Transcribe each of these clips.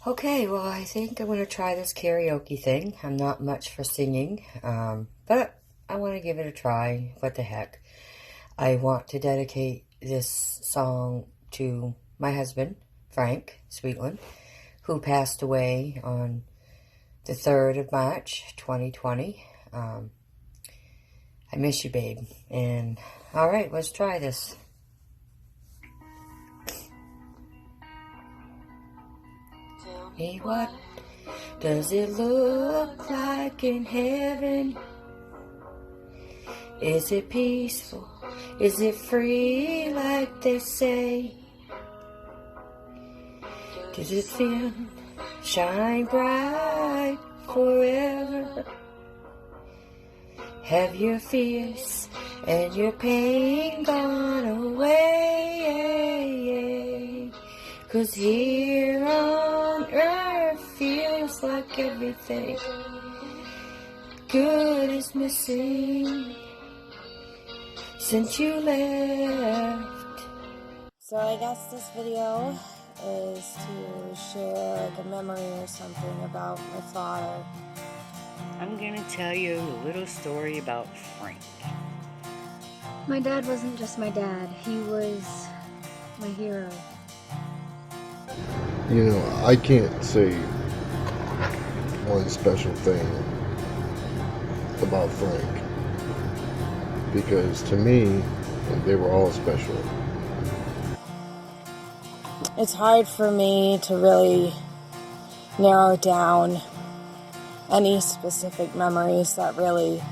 Okay, well, I think I'm going to try this karaoke thing. I'm not much for singing, but I want to give it a try. What the heck? I want to dedicate this song to my husband, Frank Sweetland, who passed away on the 3rd of March, 2020. I miss you, babe. And, alright, let's try this. Tell me, what does it look like in heaven? Is it peaceful? Is it free like they say? Does it feel shine bright forever? Have your fears and your pain gone away? 'Cause here on earth feels like everything good is missing since you left. So I guess this video is to share like a memory or something about my father. I'm gonna tell you a little story about Frank. My dad wasn't just my dad, he was my hero. You know, I can't say one special thing about Frank, because to me, they were all special. It's hard for me to really narrow down any specific memories that really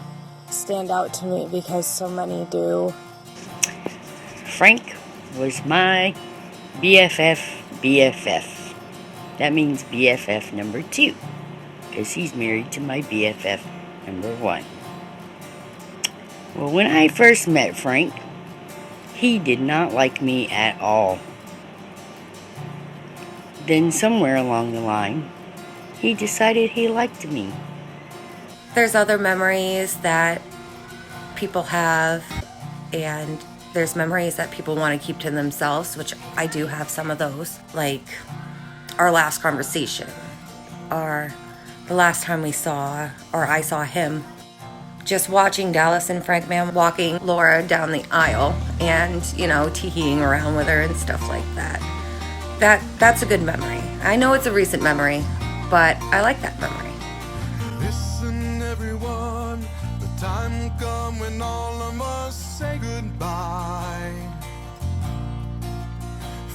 stand out to me because so many do. Frank was my BFF. That means BFF number 2, because he's married to my BFF number 1. Well, when I first met Frank, he did not like me at all. Then somewhere along the line, he decided he liked me. There's other memories that people have, and there's memories that people want to keep to themselves, which I do have some of those, like our last conversation, or the last time I saw him. Just watching Dallas and Frank Man walking Laura down the aisle and, tee-heeing around with her and stuff like that. That's a good memory. I know it's a recent memory, but I like that memory. Listen, everyone, the time will come when all of us say goodbye.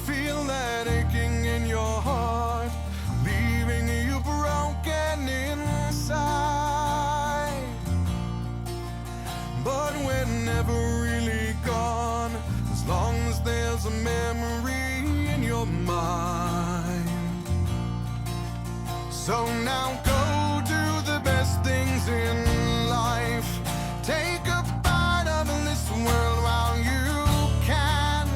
Feel that aching in your heart, leaving you broken inside. But we're never really gone, as long as there's a memory in your mind. So now go do the best things in life. Take a bite of this world while you can.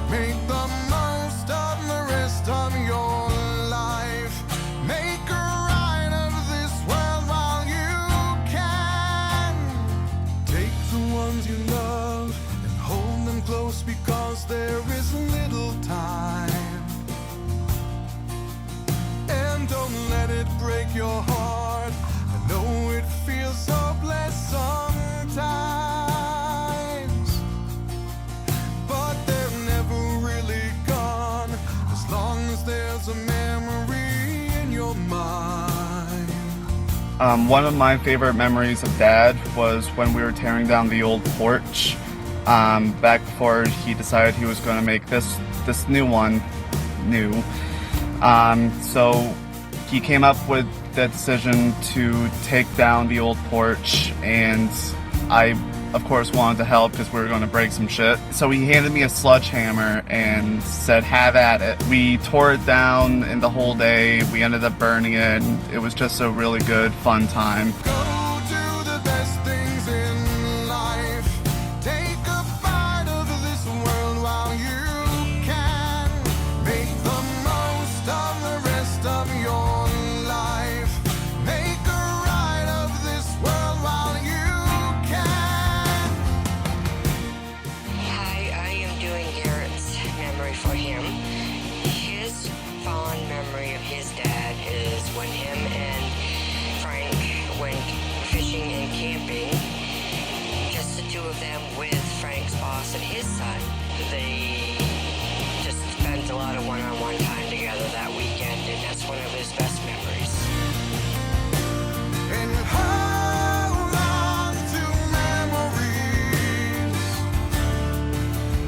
Make the most of the rest of your life. Make a ride of this world while you can. Take the ones you love and hold them close, because there is little time. And don't let it break your heart. I know it feels hopeless sometimes, but they're never really gone, as long as there's a memory in your mind. One of my favorite memories of Dad was when we were tearing down the old porch, back before he decided he was going to make this new one new. So he came up with the decision to take down the old porch, and I, of course, wanted to help because we were going to break some shit. So he handed me a sledgehammer and said, "Have at it." We tore it down in the whole day. We ended up burning it, and it was just a really good, fun time. Go do the best things in life. Take a bite of this world while you can. Make the most of the rest of your life. Make a ride of this world while you can. Hi, I am doing Garrett's memory for him. His fond memory of his dad is when him and Frank went fishing and camping. Just the two of them with Frank's boss and his son. They just spent a lot of one-on-one time together that weekend, and that's one of his best memories. And hold on to memories.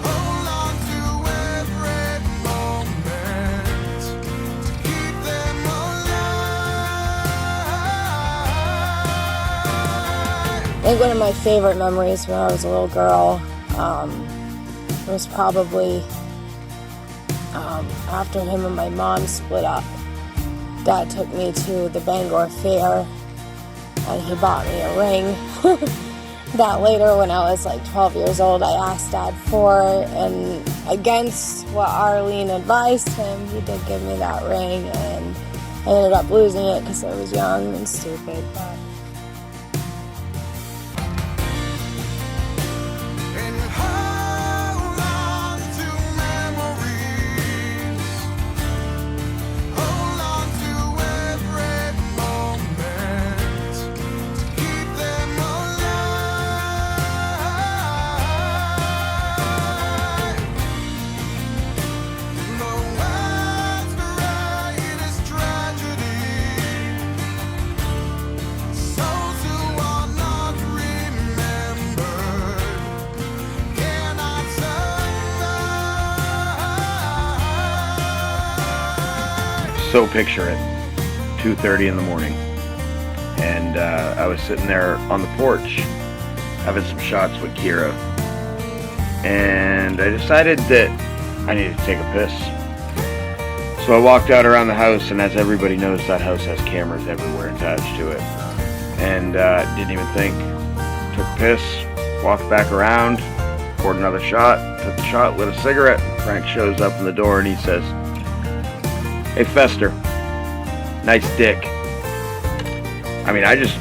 Hold on to every moment to keep them alive. I think one of my favorite memories when I was a little girl was probably after him and my mom split up. Dad took me to the Bangor Fair and he bought me a ring that later when I was like 12 years old I asked Dad for, and against what Arlene advised him, he did give me that ring, and I ended up losing it because I was young and stupid. But And hold on to memories. Hold on to every moment to keep them alive. The world's greatest tragedy. Souls who are not remembered cannot survive. So picture it, 2:30 in the morning, and I was sitting there on the porch having some shots with Kira, and I decided that I needed to take a piss. So I walked out around the house, and as everybody knows, that house has cameras everywhere attached to it, and didn't even think. Took a piss, walked back around, poured another shot, took the shot, lit a cigarette. Frank shows up in the door and he says, "Hey Fester, nice dick." I mean, I just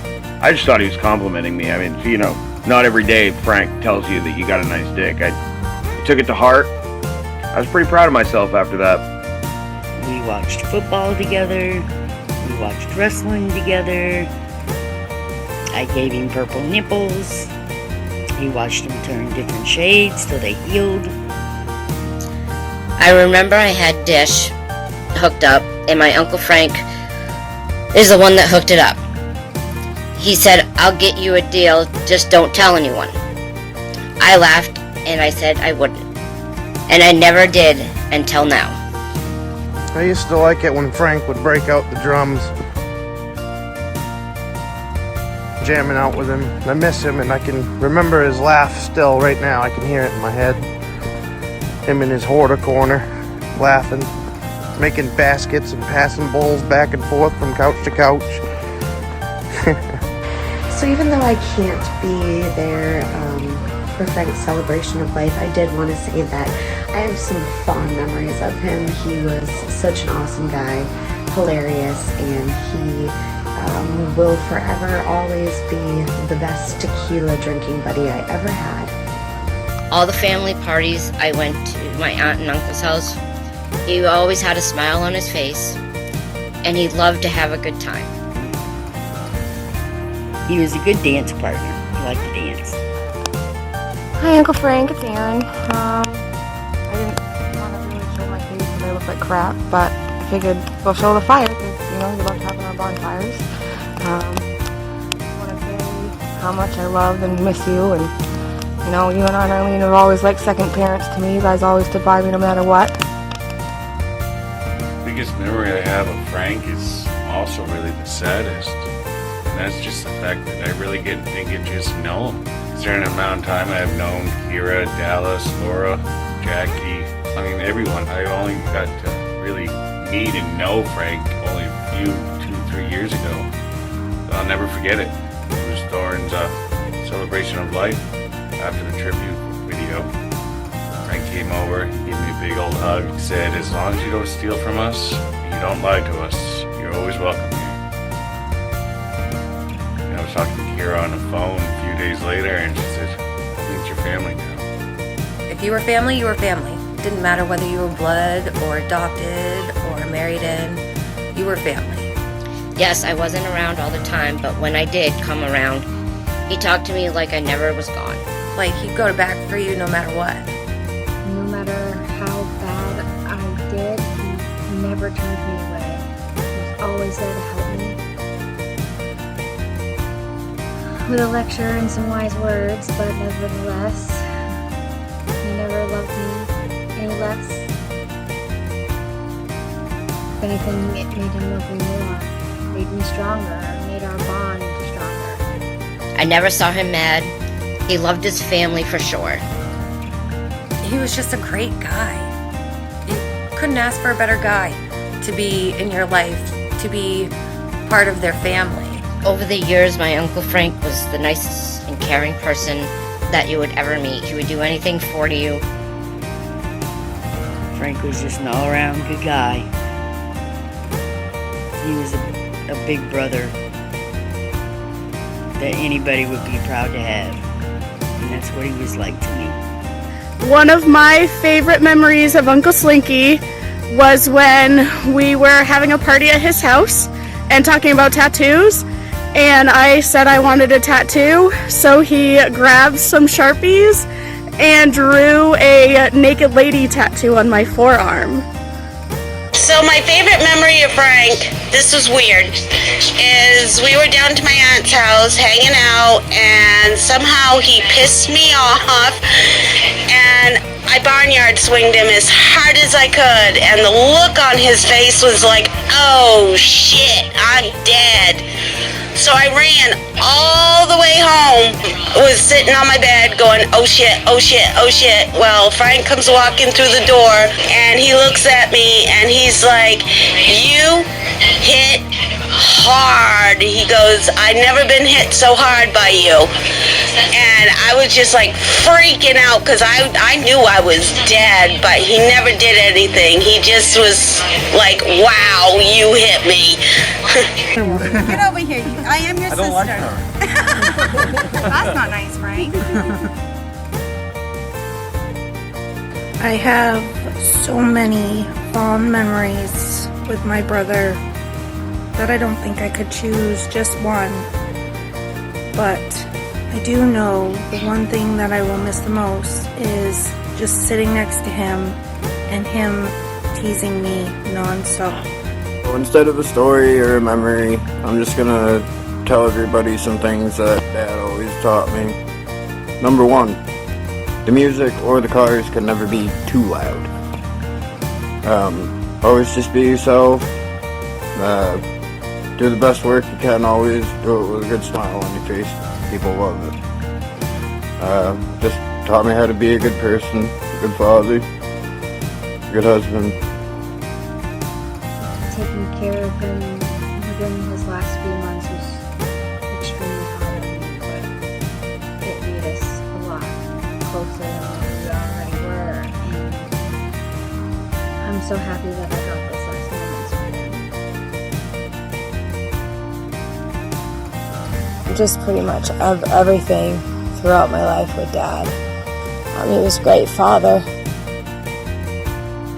thought he was complimenting me. I mean, you know, not every day Frank tells you that you got a nice dick. I took it to heart. I was pretty proud of myself after that. We watched football together. We watched wrestling together. I gave him purple nipples. He watched them turn different shades till they healed. I remember I had Dish hooked up, and my Uncle Frank is the one that hooked it up. He said, "I'll get you a deal, just don't tell anyone." I laughed, and I said I wouldn't. And I never did until now. I used to like it when Frank would break out the drums, jamming out with him. I miss him, and I can remember his laugh still right now. I can hear it in my head. Him in his hoarder corner, laughing, making baskets and passing bowls back and forth from couch to couch. So even though I can't be there for Frank's celebration of life, I did want to say that I have some fond memories of him. He was such an awesome guy, hilarious, and he will forever always be the best tequila drinking buddy I ever had. All the family parties I went to my aunt and uncle's house, he always had a smile on his face, and he loved to have a good time. He was a good dance partner. He liked to dance. hi, Uncle Frank, it's Aaron. I didn't want to really show my face because I look like crap, but I figured we'll show the fire because, you know, we love having our bonfires. I want to say how much I love and miss you, and, you know, you and Arlene have always like second parents to me. You guys always stood by me no matter what. Biggest memory I have of Frank is also really the saddest. And that's just the fact that I really didn't get just to know him. During the amount of time I have known Kira, Dallas, Laura, Jackie, I mean everyone, I only got to really meet and know Frank only a few, 2-3 years ago. So I'll never forget it. It was Thorne's celebration of life after the tribute video. Frank came over, he gave me a big old hug, said, "As long as you don't steal from us, you don't lie to us, you're always welcome here." I was talking to Kira on the phone a few days later, and she said, "I think it's your family now." If you were family, you were family. Didn't matter whether you were blood or adopted or married in, you were family. Yes, I wasn't around all the time, but when I did come around, he talked to me like I never was gone. Like, he'd go back for you no matter what. No matter how bad I did, he never turned me away. He was always there to help me. With a lecture and some wise words, but nevertheless, he never loved me any less. If anything, it made him love me more, made me stronger, made our bond stronger. I never saw him mad. He loved his family for sure. He was just a great guy. You couldn't ask for a better guy to be in your life, to be part of their family. Over the years, my Uncle Frank was the nicest and caring person that you would ever meet. He would do anything for you. Frank was just an all-around good guy. He was a big brother that anybody would be proud to have. And that's what he was like to me. One of my favorite memories of Uncle Slinky was when we were having a party at his house and talking about tattoos. And I said I wanted a tattoo, so he grabbed some Sharpies and drew a naked lady tattoo on my forearm. So my favorite memory of Frank, this was weird, is we were down to my aunt's house hanging out, and somehow he pissed me off, and I barnyard swinged him as hard as I could, and the look on his face was like, oh shit, I'm dead. So I ran all the way home, was sitting on my bed going, oh shit, oh shit, oh shit. Well, Frank comes walking through the door and he looks at me and he's like, you hit hard. He goes, I've never been hit so hard by you. And I was just like freaking out because I knew I was dead, but he never did anything. He just was like, wow, you hit me. Get over here. I am your sister. Like That's not nice, Frank. I have so many fond memories with my brother that I don't think I could choose just one. But I do know the one thing that I will miss the most is just sitting next to him and him teasing me non-stop. So instead of a story or a memory, I'm just gonna tell everybody some things that Dad always taught me. Number one, the music or the cars can never be too loud. Always just be yourself. Do the best work you can, always do it with a good smile on your face. People love it. Just taught me how to be a good person, a good father, a good husband. Taking care of him within his last few months was extremely hard on me, but it made us a lot closer than we already were, and I'm so happy that I got this last moments with him. Just pretty much everything throughout my life with Dad. He was a great father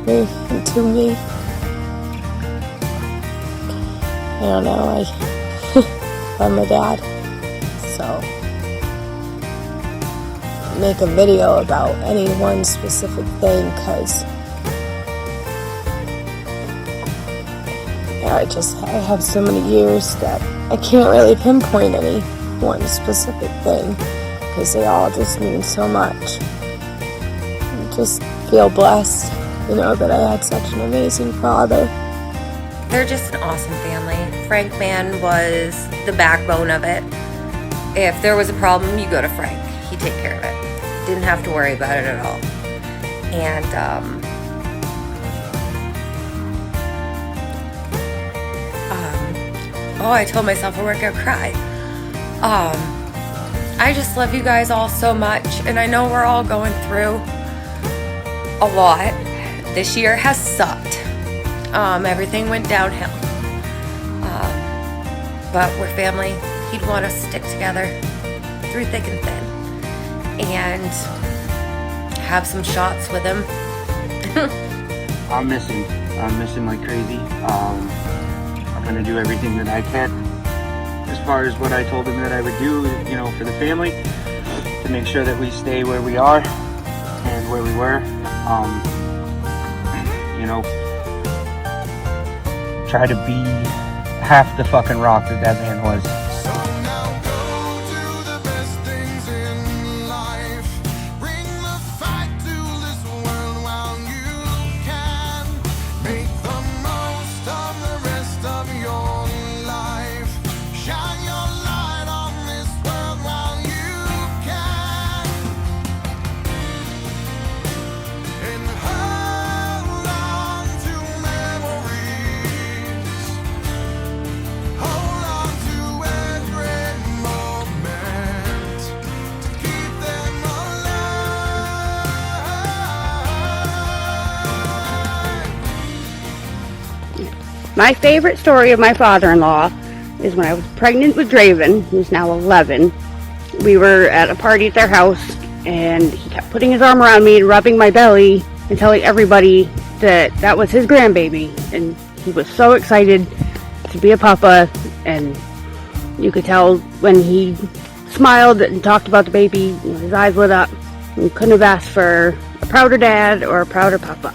to me. I don't know, I'm my dad, so make a video about any one specific thing, because I have so many years that I can't really pinpoint any one specific thing, because they all just mean so much. I just feel blessed, that I had such an amazing father. They're just an awesome family. Frank Man was the backbone of it. If there was a problem, you go to Frank. He'd take care of it. Didn't have to worry about it at all. And I told myself I wasn't gonna cry. I just love you guys all so much, and I know we're all going through a lot. This year has sucked. Everything went downhill. But we're family. He'd want us to stick together through thick and thin. And have some shots with him I'll miss him. I'm missing like crazy. I'm gonna do everything that I can as far as what I told him that I would do, you know, for the family, to make sure that we stay where we are and where we were. You know, try to be half the fucking rock that that man was. My favorite story of my father-in-law is when I was pregnant with Draven, who's now 11. We were at a party at their house, and he kept putting his arm around me and rubbing my belly and telling everybody that that was his grandbaby. And he was so excited to be a papa, and you could tell when he smiled and talked about the baby, you know, his eyes lit up. You couldn't have asked for a prouder dad or a prouder papa.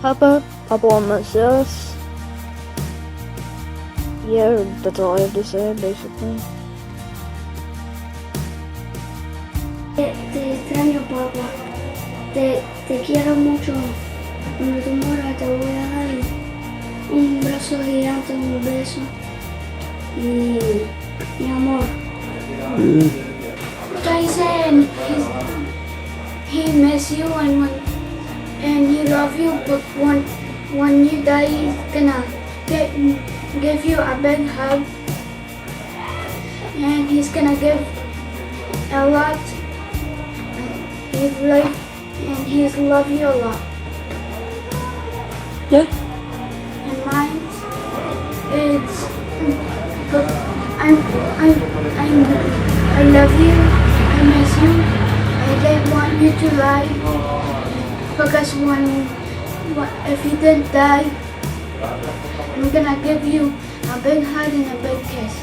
Papa will miss us. Yeah, that's all I have to say, basically. Te extraño, papá. Te quiero mucho. Cuando tú mueras te voy a dar un brazo gigante, un beso. Y mi amor. He said he miss you and he love you, but when you die, he's gonna give you a big hug, and he's gonna give a lot. He's love you a lot. Yeah. And mine is, but I love you. I miss you. I didn't want you to die, because if you didn't die, I'm gonna give you a big hug and a big kiss.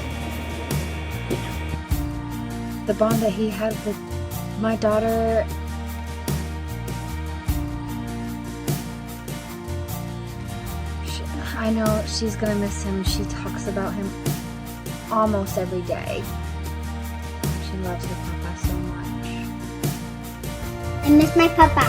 The bond that he had with my daughter, I know she's gonna miss him. She talks about him almost every day. She loves her papa so much. I miss my papa.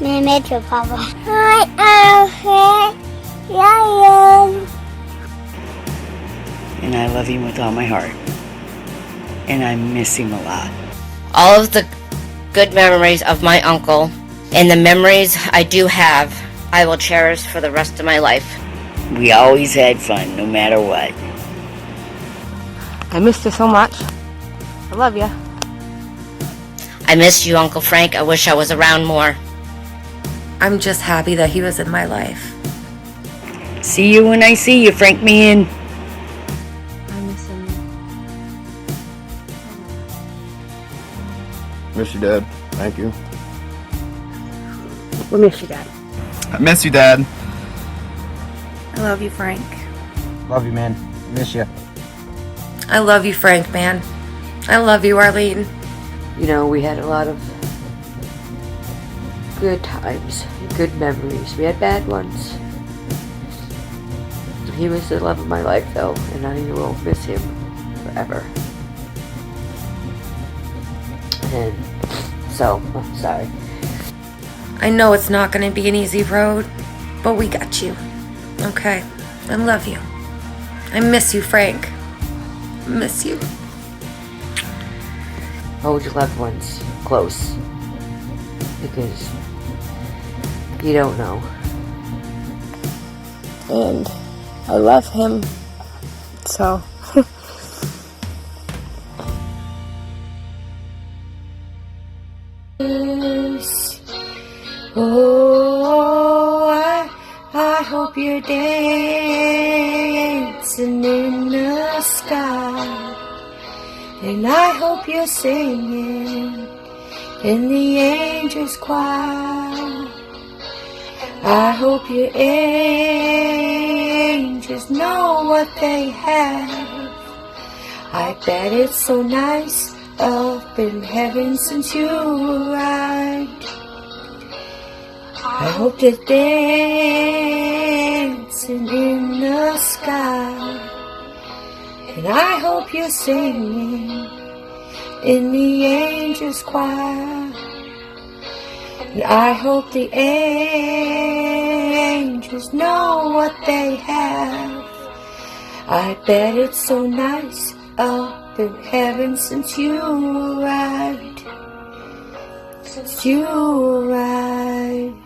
Me met your papa. Hi, Alfred. Ryan. And I love him with all my heart. And I miss him a lot. All of the good memories of my uncle and the memories I do have, I will cherish for the rest of my life. We always had fun, no matter what. I missed you so much. I love you. I missed you, Uncle Frank. I wish I was around more. I'm just happy that he was in my life. See you when I see you, Frank man. I miss him. Miss you, Dad. Thank you. We miss you, Dad. I miss you, Dad. I love you, Frank. Love you, man. Miss you. I love you, Frank, man. I love you, Arlene. You know, we had a lot of good times, good memories. We had bad ones. He was the love of my life, though, and I will miss him forever. And so, I'm sorry. I know it's not going to be an easy road, but we got you. Okay? I love you. I miss you, Frank. I miss you. Hold your loved ones close, because you don't know. And I love him, so. Oh, I hope you're dancing in the sky, and I hope you're singing in the angels' choir. I hope your angels know what they have. I bet it's so nice up in heaven since you arrived. I hope they're dancing in the sky, and I hope you're singing in the angels' choir. And I hope the angels know what they have. I bet it's so nice up in heaven since you arrived. Since you arrived.